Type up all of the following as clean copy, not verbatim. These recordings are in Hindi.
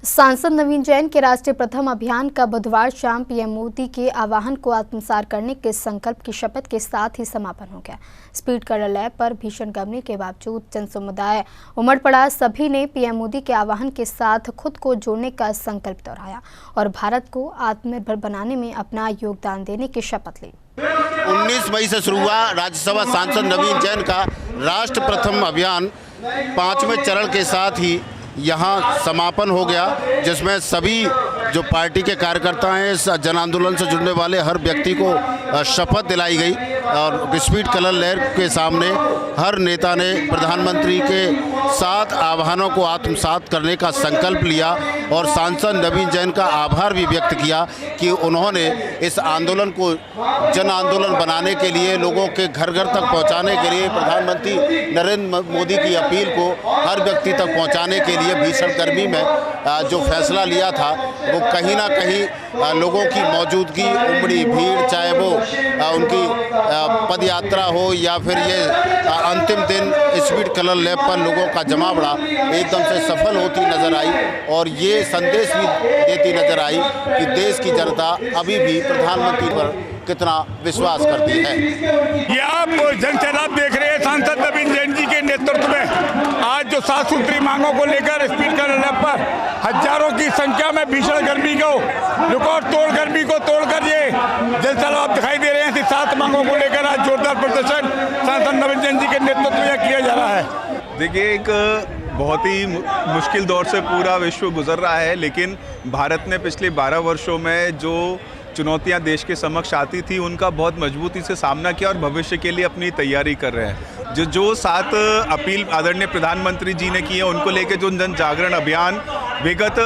सांसद नवीन जैन के राष्ट्रीय प्रथम अभियान का बुधवार शाम पीएम मोदी के आह्वान को आत्मसात करने के संकल्प की शपथ के साथ ही समापन हो गया। स्पीड कलर लैब पर भीषण गर्मी के बावजूद जन समुदाय उमड़ पड़ा। सभी ने पीएम मोदी के आह्वान के साथ खुद को जोड़ने का संकल्प दोहराया और भारत को आत्मनिर्भर बनाने में अपना योगदान देने की शपथ ली। 19 मई से शुरू हुआ राज्यसभा सांसद नवीन जैन का राष्ट्र प्रथम अभियान 5वें चरण के साथ ही यहाँ समापन हो गया, जिसमें सभी जो पार्टी के कार्यकर्ता हैं इस जन आंदोलन से जुड़ने वाले हर व्यक्ति को शपथ दिलाई गई और स्पीड कलर लहर के सामने हर नेता ने प्रधानमंत्री के 7 आह्वानों को आत्मसात करने का संकल्प लिया और सांसद नवीन जैन का आभार भी व्यक्त किया कि उन्होंने इस आंदोलन को जन आंदोलन बनाने के लिए, लोगों के घर घर तक पहुंचाने के लिए, प्रधानमंत्री नरेंद्र मोदी की अपील को हर व्यक्ति तक पहुंचाने के लिए भीषण गर्मी में जो फैसला लिया था वो कहीं ना कहीं लोगों की मौजूदगी, उमड़ी भीड़, चाहे वो उनकी पद यात्रा हो या फिर ये अंतिम दिन स्पीड कलर लैब पर लोगों का जमावड़ा एकदम से सफल होती नजर आई और ये संदेश भी देती नजर आई कि देश की जनता अभी भी प्रधानमंत्री पर कितना विश्वास करती है। ये आप जन सैलाब देख रहे हैं सांसद नवीन जैन जी के नेतृत्व में आज जो 7 सूत्री मांगों को लेकर स्पीड कलर लैब पर हजारों की संख्या में भीषण गर्मी को रिकॉर्ड तोड़ गर्मी को तोड़कर ये जन सैलाब दिखाई दे रहे हैं। 7 मांगों को लेकर आज जोरदार प्रदर्शन सांसद नवीन जैन जी के नेतृत्व में किया जा रहा है। देखिए, एक बहुत ही मुश्किल दौर से पूरा विश्व गुजर रहा है, लेकिन भारत ने पिछले 12 वर्षों में जो चुनौतियां देश के समक्ष आती थी उनका बहुत मजबूती से सामना किया और भविष्य के लिए अपनी तैयारी कर रहे हैं। जो 7 अपील आदरणीय प्रधानमंत्री जी ने की है उनको लेकर जो जन जागरण अभियान विगत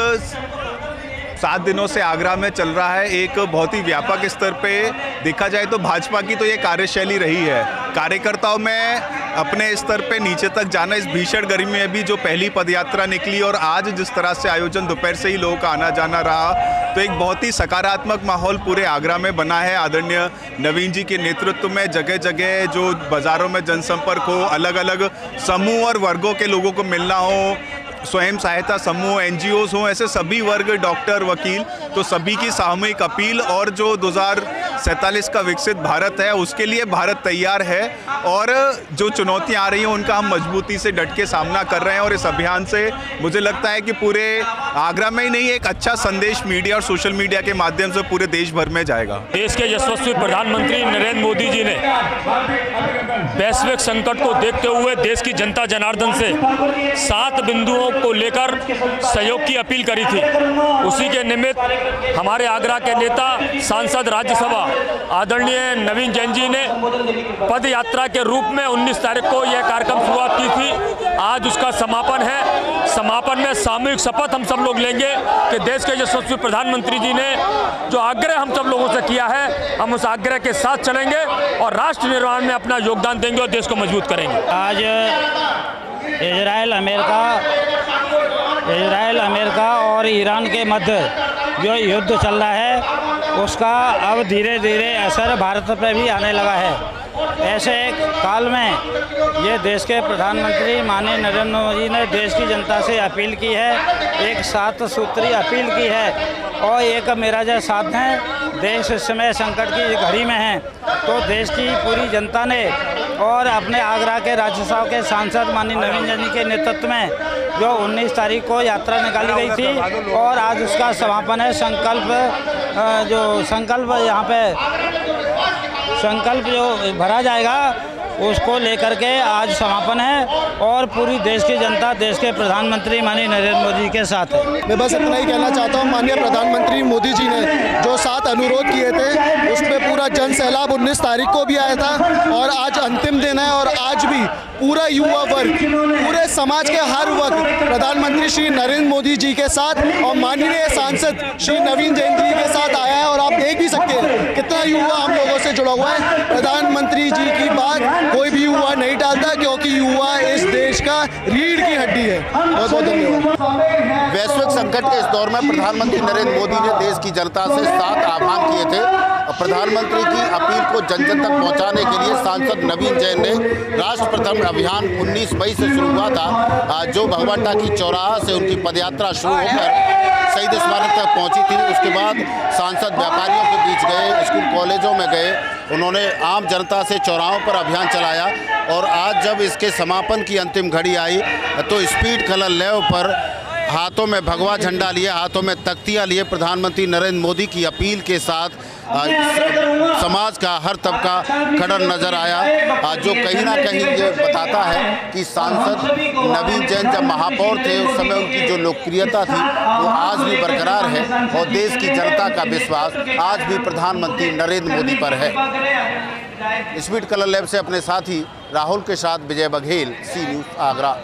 7 दिनों से आगरा में चल रहा है, एक बहुत ही व्यापक स्तर पे देखा जाए तो भाजपा की तो ये कार्यशैली रही है। कार्यकर्ताओं में अपने स्तर पे नीचे तक जाना, इस भीषण गर्मी में भी जो पहली पदयात्रा निकली और आज जिस तरह से आयोजन दोपहर से ही लोगों का आना जाना रहा, तो एक बहुत ही सकारात्मक माहौल पूरे आगरा में बना है। आदरणीय नवीन जी के नेतृत्व में जगह जगह जो बाज़ारों में जनसंपर्क हो, अलग अलग समूह और वर्गों के लोगों को मिलना हो, स्वयं सहायता समूह, एनजीओज हों, ऐसे सभी वर्ग, डॉक्टर, वकील, तो सभी की सामूहिक अपील और जो 2047 का विकसित भारत है उसके लिए भारत तैयार है और जो चुनौतियां आ रही हैं उनका हम मजबूती से डट के सामना कर रहे हैं। और इस अभियान से मुझे लगता है कि पूरे आगरा में ही नहीं, एक अच्छा संदेश मीडिया और सोशल मीडिया के माध्यम से पूरे देश भर में जाएगा। देश के यशस्वी प्रधानमंत्री नरेंद्र मोदी जी ने वैश्विक संकट को देखते हुए देश की जनता जनार्दन से 7 बिंदुओं को लेकर सहयोग की अपील करी थी। उसी के निमित्त हमारे आगरा के नेता सांसद राज्यसभा आदरणीय नवीन जैन जी ने पद यात्रा के रूप में 19 तारीख को यह कार्यक्रम शुरुआत की थी। आज उसका समापन है। समापन में सामूहिक शपथ हम सब लोग लेंगे कि देश के यशस्वी प्रधानमंत्री जी ने जो आग्रह हम सब लोगों से किया है, हम उस आग्रह के साथ चलेंगे और राष्ट्र निर्माण में अपना योगदान देंगे और देश को मजबूत करेंगे। आज इजराइल, अमेरिका और ईरान के मध्य जो युद्ध चल रहा है उसका अब धीरे धीरे असर भारत पर भी आने लगा है। ऐसे एक काल में ये देश के प्रधानमंत्री माननीय नरेंद्र मोदी ने देश की जनता से अपील की है, एक 7 सूत्री अपील की है और एक मेरा जो साथ हैं, देश इस समय संकट की घड़ी में है तो देश की पूरी जनता ने और अपने आगरा के राज्यसभा के सांसद माननीय नवीन जैन जी के नेतृत्व में जो 19 तारीख को यात्रा निकाली गई थी और आज उसका समापन है। संकल्प जो भरा जाएगा उसको लेकर के आज समापन है और पूरी देश की जनता देश के प्रधानमंत्री माननीय नरेंद्र मोदी के साथ है। मैं बस इतना ही कहना चाहता हूँ, माननीय प्रधानमंत्री मोदी जी ने जो 7 अनुरोध किए थे उस पर पूरा जन सैलाब 19 तारीख को भी आया था और आज अंतिम दिन है और आज भी पूरा युवा वर्ग, पूरे समाज के हर वर्ग प्रधानमंत्री श्री नरेंद्र मोदी जी के साथ और माननीय सांसद श्री नवीन जैन जी के साथ आया है और आप देख भी सकते हैं कितना युवा हम लोगों से जुड़ा हुआ है। प्रधानमंत्री जी की बात कोई भी युवा नहीं टालता क्योंकि युवा इस देश का रीढ़ की हड्डी है। बहुत बहुत धन्यवाद। वैश्विक संकट के इस दौर में प्रधानमंत्री नरेंद्र मोदी ने देश की जनता से 7 आह्वान किए थे। प्रधानमंत्री की अपील को जन जन तक पहुंचाने के लिए सांसद नवीन जैन ने राष्ट्र प्रथम अभियान 19 मई से शुरू हुआ था, जो भगवान टाकी चौराहा से उनकी पदयात्रा शुरू होकर शहीद स्मारक तक पहुंची थी। उसके बाद सांसद व्यापारियों के बीच गए, स्कूल कॉलेजों में गए, उन्होंने आम जनता से चौराहों पर अभियान चलाया। और आज जब इसके समापन की अंतिम घड़ी आई तो स्पीड कलर लैब पर हाथों में भगवा झंडा लिए, हाथों में तख्तियां लिए प्रधानमंत्री नरेंद्र मोदी की अपील के साथ समाज का हर तबका खड़ा नजर आया, जो कहीं ना कहीं ये बताता है कि सांसद नवीन जैन जब महापौर थे उस समय उनकी जो लोकप्रियता थी वो आज भी बरकरार है और देश की जनता का विश्वास आज भी प्रधानमंत्री नरेंद्र मोदी पर है। स्पीड कलर लैब से अपने साथी राहुल के साथ विजय बघेल, सी न्यूज़ आगरा।